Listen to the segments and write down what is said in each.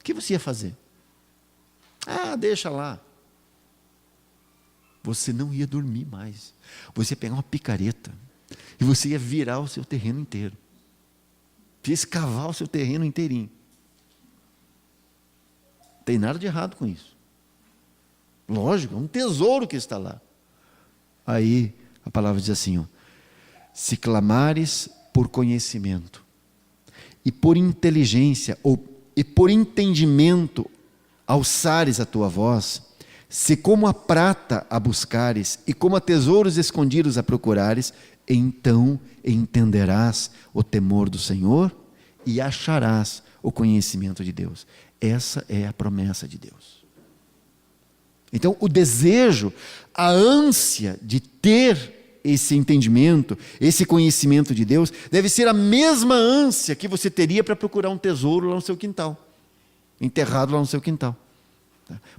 que você ia fazer? Ah, deixa lá. Você não ia dormir mais. Você ia pegar uma picareta e você ia virar o seu terreno inteiro. Ia escavar o seu terreno inteirinho. Não tem nada de errado com isso. Lógico, é um tesouro que está lá. Aí a palavra diz assim, ó, se clamares por conhecimento e por inteligência e por entendimento alçares a tua voz, se como a prata a buscares e como a tesouros escondidos a procurares, então entenderás o temor do Senhor e acharás o conhecimento de Deus. Essa é a promessa de Deus. Então, o desejo, a ânsia de ter esse entendimento, esse conhecimento de Deus, deve ser a mesma ânsia que você teria para procurar um tesouro lá no seu quintal, enterrado lá no seu quintal.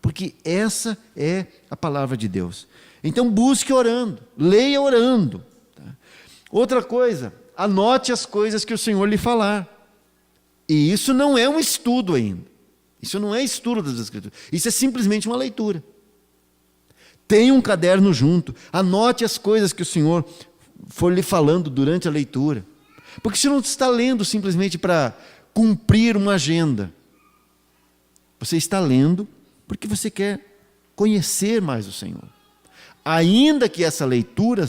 Porque essa é a palavra de Deus. Então, busque orando, leia orando. Outra coisa, anote as coisas que o Senhor lhe falar. E isso não é um estudo ainda. Isso não é estudo das Escrituras. Isso é simplesmente uma leitura. Tenha um caderno junto. Anote as coisas que o Senhor for lhe falando durante a leitura. Porque você não está lendo simplesmente para cumprir uma agenda. Você está lendo porque você quer conhecer mais o Senhor. Ainda que essa leitura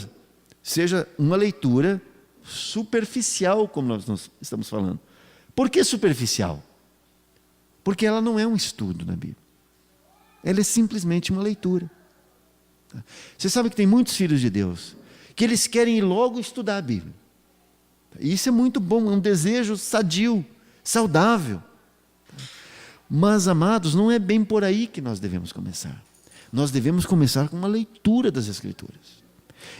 seja uma leitura superficial, como nós estamos falando. Por que superficial? Porque ela não é um estudo na Bíblia. Ela é simplesmente uma leitura. Você sabe que tem muitos filhos de Deus que eles querem ir logo estudar a Bíblia. E isso é muito bom, é um desejo sadio, saudável. Mas, amados, não é bem por aí que nós devemos começar. Nós devemos começar com uma leitura das Escrituras.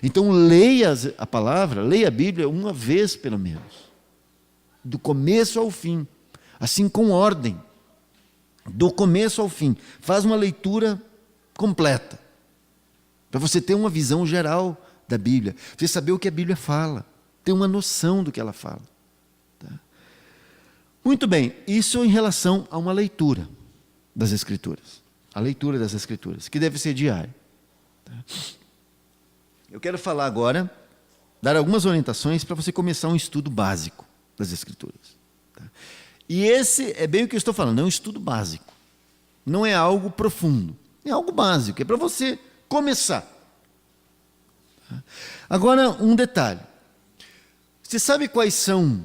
Então, leia a palavra, leia a Bíblia uma vez pelo menos. Do começo ao fim. Assim, com ordem. Do começo ao fim. Faz uma leitura completa. Para você ter uma visão geral da Bíblia. Você saber o que a Bíblia fala. Ter uma noção do que ela fala. Tá? Muito bem, isso em relação a uma leitura das Escrituras. A leitura das Escrituras, que deve ser diária. Tá? Eu quero falar agora, dar algumas orientações para você começar um estudo básico das Escrituras. Tá? E esse é bem o que eu estou falando, é um estudo básico. Não é algo profundo, é algo básico, é para você começar. Tá? Agora, um detalhe. Você sabe quais são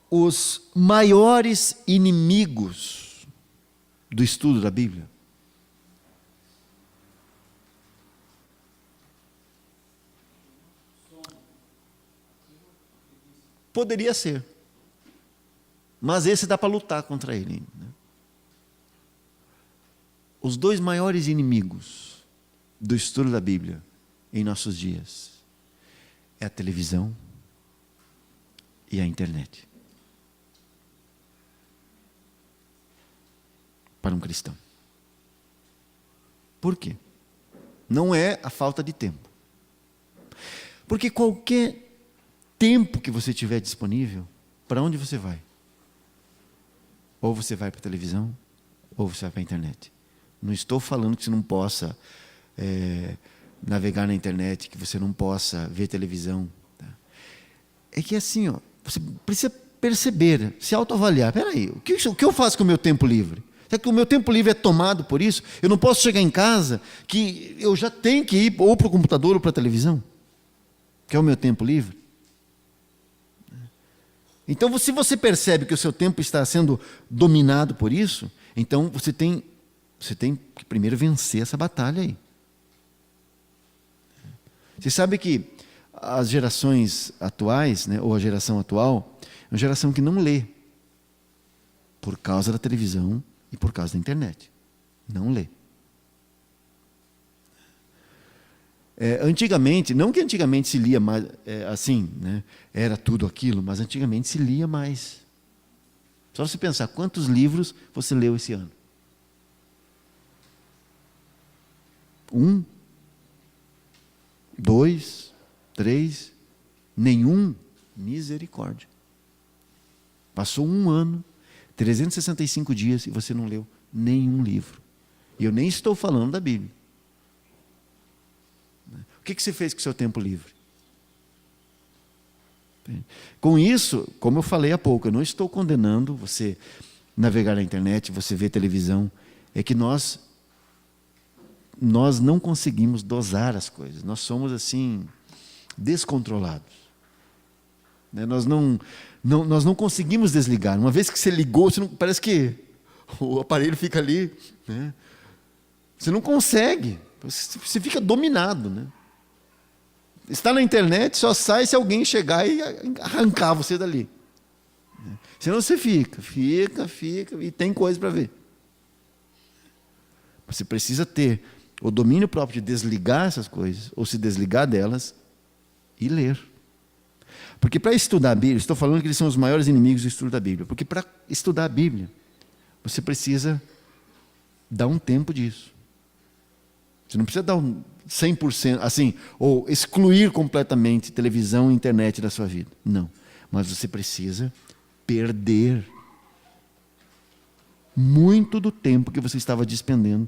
os maiores inimigos do estudo da Bíblia? Poderia ser. Mas esse dá para lutar contra ele. Né? Os dois maiores inimigos do estudo da Bíblia em nossos dias é a televisão e a internet. Para um cristão. Por quê? Não é a falta de tempo. Porque qualquer tempo que você tiver disponível, para onde você vai? Ou você vai para a televisão, ou você vai para a internet. Não estou falando que você não possa navegar na internet, que você não possa ver televisão. Tá? É que assim, ó, você precisa perceber, se autoavaliar. Espera aí, o que eu faço com o meu tempo livre? Será que o meu tempo livre é tomado por isso? Eu não posso chegar em casa que eu já tenho que ir ou para o computador ou para a televisão, que é o meu tempo livre. Então, se você percebe que o seu tempo está sendo dominado por isso, então você tem que primeiro vencer essa batalha aí. Você sabe que as gerações atuais, né, ou a geração atual, é uma geração que não lê, por causa da televisão e por causa da internet. Não lê. Antigamente, não que antigamente se lia mais assim, né, era tudo aquilo, mas antigamente se lia mais. Só você pensar, quantos livros você leu esse ano? 1, 2, 3, nenhum? Misericórdia. Passou um ano, 365 dias e você não leu Nenhum livro. E eu nem estou falando da Bíblia. O que você fez com o seu tempo livre? Com isso, como eu falei há pouco, eu não estou condenando você navegar na internet, você ver televisão. É que nós não conseguimos dosar as coisas. Nós somos assim, descontrolados. Nós não conseguimos desligar. Uma vez que você ligou, parece que o aparelho fica ali. Né? Você não consegue. Você fica dominado. Né? Está na internet, só sai se alguém chegar e arrancar você dali. Senão você fica, e tem coisa para ver. Você precisa ter o domínio próprio de desligar essas coisas, ou se desligar delas, e ler. Porque para estudar a Bíblia, estou falando que eles são os maiores inimigos do estudo da Bíblia, porque para estudar a Bíblia, você precisa dar um tempo disso. Você não precisa dar 100%, assim, ou excluir completamente televisão e internet da sua vida. Não. Mas você precisa perder muito do tempo que você estava despendendo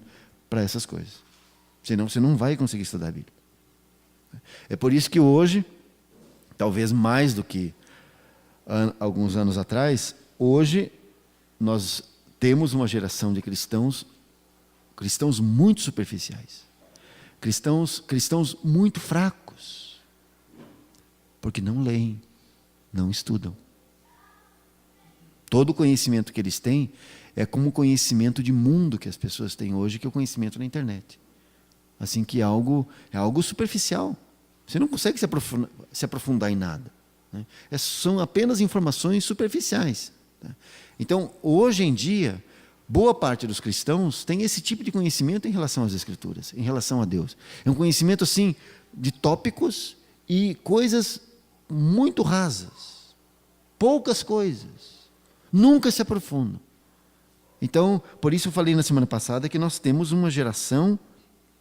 para essas coisas. Senão você não vai conseguir estudar a Bíblia. É por isso que hoje, talvez mais do que alguns anos atrás, hoje nós temos uma geração de cristãos muito superficiais. Cristãos muito fracos. Porque não leem, não estudam. Todo o conhecimento que eles têm é como o conhecimento de mundo que as pessoas têm hoje, que é o conhecimento na internet. Assim que é algo superficial. Você não consegue se aprofundar em nada. Né? São apenas informações superficiais. Né? Então, hoje em dia, boa parte dos cristãos tem esse tipo de conhecimento em relação às Escrituras, em relação a Deus. É um conhecimento assim de tópicos e coisas muito rasas. Poucas coisas. Nunca se aprofundam. Então, por isso eu falei na semana passada que nós temos uma geração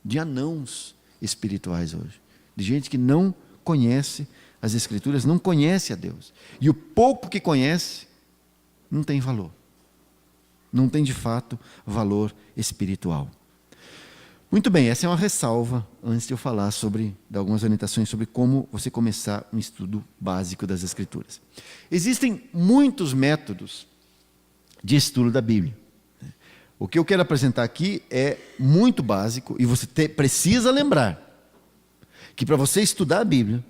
de anãos espirituais hoje. De gente que não conhece as Escrituras, não conhece a Deus. E o pouco que conhece, não tem valor. Não tem, de fato, valor espiritual. Muito bem, essa é uma ressalva, antes de eu falar dar algumas orientações sobre como você começar um estudo básico das Escrituras. Existem muitos métodos de estudo da Bíblia. O que eu quero apresentar aqui é muito básico, e você precisa lembrar que para você estudar a Bíblia,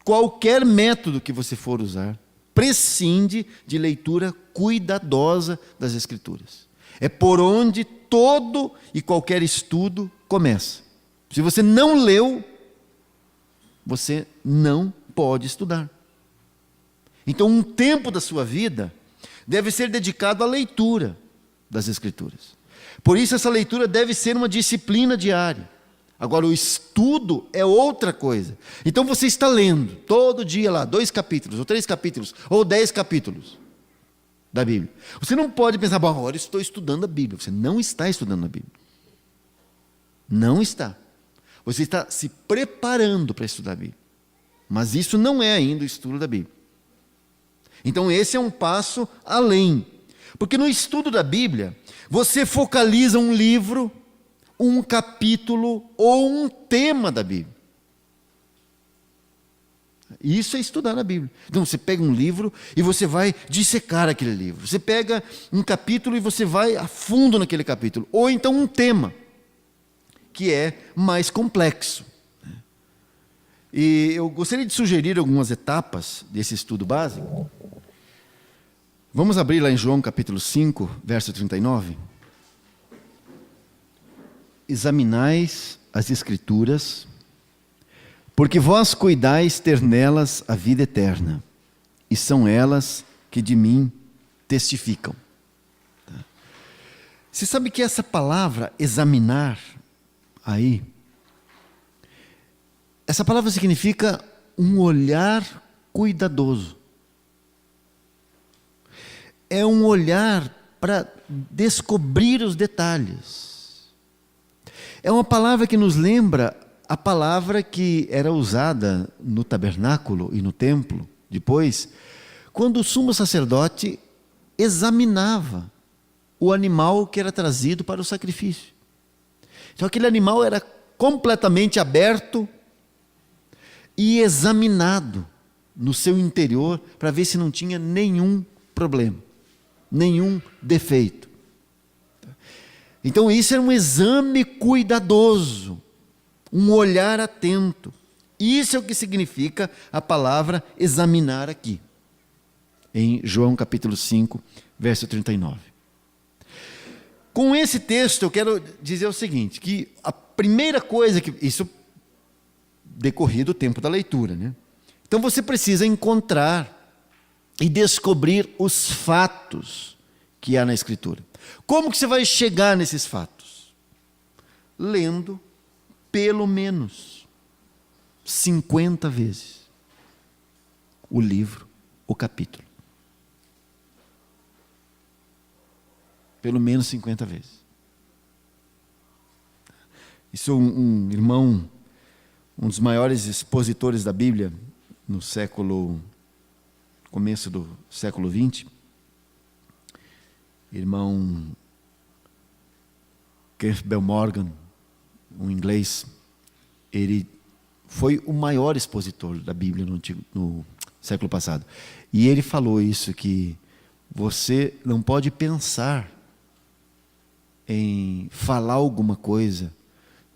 qualquer método que você for usar, prescinde de leitura cuidadosa das Escrituras. É por onde todo e qualquer estudo começa. Se você não leu, você não pode estudar. Então, um tempo da sua vida deve ser dedicado à leitura das Escrituras. Por isso, essa leitura deve ser uma disciplina diária. Agora, o estudo é outra coisa. Então, você está lendo todo dia lá 2 capítulos, ou 3 capítulos, ou 10 capítulos da Bíblia. Você não pode pensar, bom, agora eu estou estudando a Bíblia. Você não está estudando a Bíblia. Não está. Você está se preparando para estudar a Bíblia. Mas isso não é ainda o estudo da Bíblia. Então, esse é um passo além. Porque no estudo da Bíblia, você focaliza um livro, um capítulo ou um tema da Bíblia. Isso é estudar a Bíblia. Então você pega um livro e você vai dissecar aquele livro. Você pega um capítulo e você vai a fundo naquele capítulo. Ou então um tema, que é mais complexo. E eu gostaria de sugerir algumas etapas desse estudo básico. Vamos abrir lá em João capítulo 5, verso 39. Examinais as Escrituras, porque vós cuidais ter nelas a vida eterna, e são elas que de mim testificam. Você sabe que essa palavra examinar, aí, essa palavra significa um olhar cuidadoso. É um olhar para descobrir os detalhes. É uma palavra que nos lembra a palavra que era usada no tabernáculo e no templo, depois, quando o sumo sacerdote examinava o animal que era trazido para o sacrifício. Então aquele animal era completamente aberto e examinado no seu interior para ver se não tinha nenhum problema, nenhum defeito. Então isso era um exame cuidadoso, um olhar atento. Isso é o que significa a palavra examinar aqui, em João capítulo 5, verso 39. Com esse texto eu quero dizer o seguinte, que a primeira coisa que... Isso decorrido o tempo da leitura, né? Então você precisa encontrar e descobrir os fatos que há na Escritura. Como que você vai chegar nesses fatos? Lendo pelo menos 50 vezes o livro, o capítulo. Pelo menos 50 vezes. Isso um irmão, um dos maiores expositores da Bíblia no começo do século 20, irmão Campbell Morgan, um inglês, ele foi o maior expositor da Bíblia no século passado. E ele falou isso, que você não pode pensar em falar alguma coisa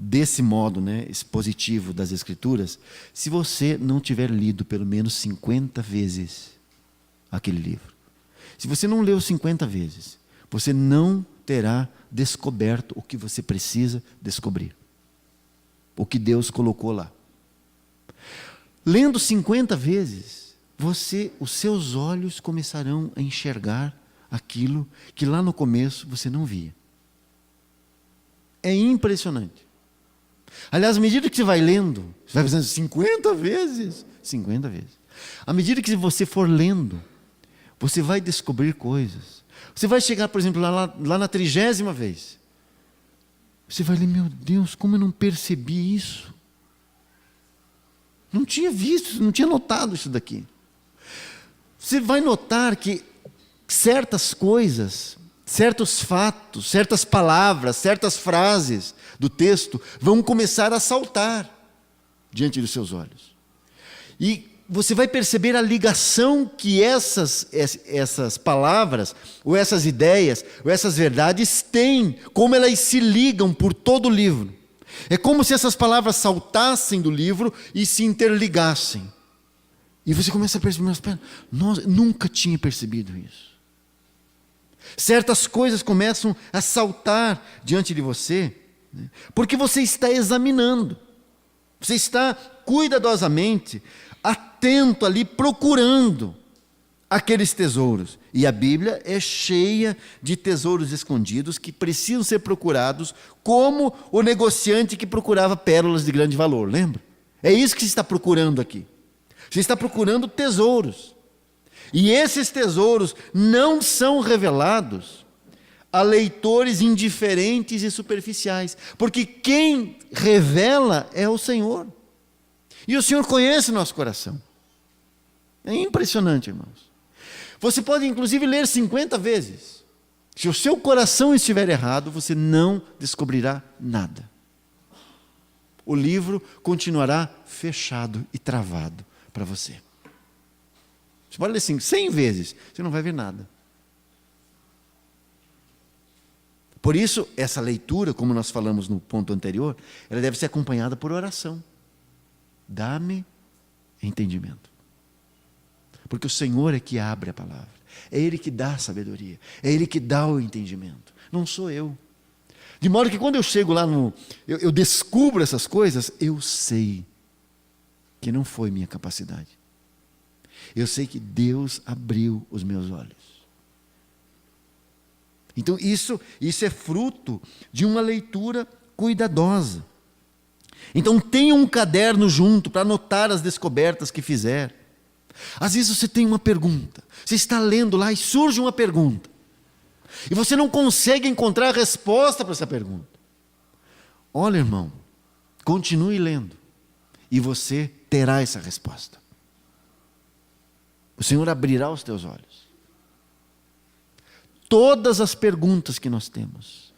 desse modo, né, expositivo das Escrituras, se você não tiver lido pelo menos 50 vezes aquele livro. Se você não leu 50 vezes, você não terá descoberto o que você precisa descobrir. O que Deus colocou lá. Lendo 50 vezes, os seus olhos começarão a enxergar aquilo que lá no começo você não via. É impressionante. Aliás, à medida que você vai lendo, você vai fazendo 50 vezes. 50 vezes. À medida que você for lendo, você vai descobrir coisas. Você vai chegar, por exemplo, lá na 30ª vez. Você vai ler, meu Deus, como eu não percebi isso? Não tinha visto, não tinha notado isso daqui. Você vai notar que certas coisas, certos fatos, certas palavras, certas frases do texto vão começar a saltar diante dos seus olhos. E você vai perceber a ligação que essas palavras, ou essas ideias, ou essas verdades têm, como elas se ligam por todo o livro. É como se essas palavras saltassem do livro e se interligassem. E você começa a perceber, nossa, nunca tinha percebido isso. Certas coisas começam a saltar diante de você, né, porque você está examinando. Você está cuidadosamente atento ali, procurando aqueles tesouros. E a Bíblia é cheia de tesouros escondidos que precisam ser procurados, como o negociante que procurava pérolas de grande valor, lembra? É isso que você está procurando aqui. Você está procurando tesouros. E esses tesouros não são revelados a leitores indiferentes e superficiais, porque quem revela é o Senhor. E o Senhor conhece o nosso coração. É impressionante, irmãos. Você pode inclusive ler 50 vezes. Se o seu coração estiver errado, você não descobrirá nada. O livro continuará fechado e travado para você. Você pode ler assim 100 vezes, você não vai ver nada. Por isso, essa leitura, como nós falamos no ponto anterior, ela deve ser acompanhada por oração. Dá-me entendimento. Porque o Senhor é que abre a palavra. É Ele que dá a sabedoria. É Ele que dá o entendimento. Não sou eu. De modo que quando eu chego lá eu descubro essas coisas, eu sei que não foi minha capacidade. Eu sei que Deus abriu os meus olhos. Então isso é fruto de uma leitura cuidadosa. Então tenha um caderno junto para anotar as descobertas que fizer. Às vezes você tem uma pergunta, você está lendo lá e surge uma pergunta, e você não consegue encontrar a resposta para essa pergunta. Olha, irmão, continue lendo, e você terá essa resposta. O Senhor abrirá os teus olhos. todas as perguntas que nós temos.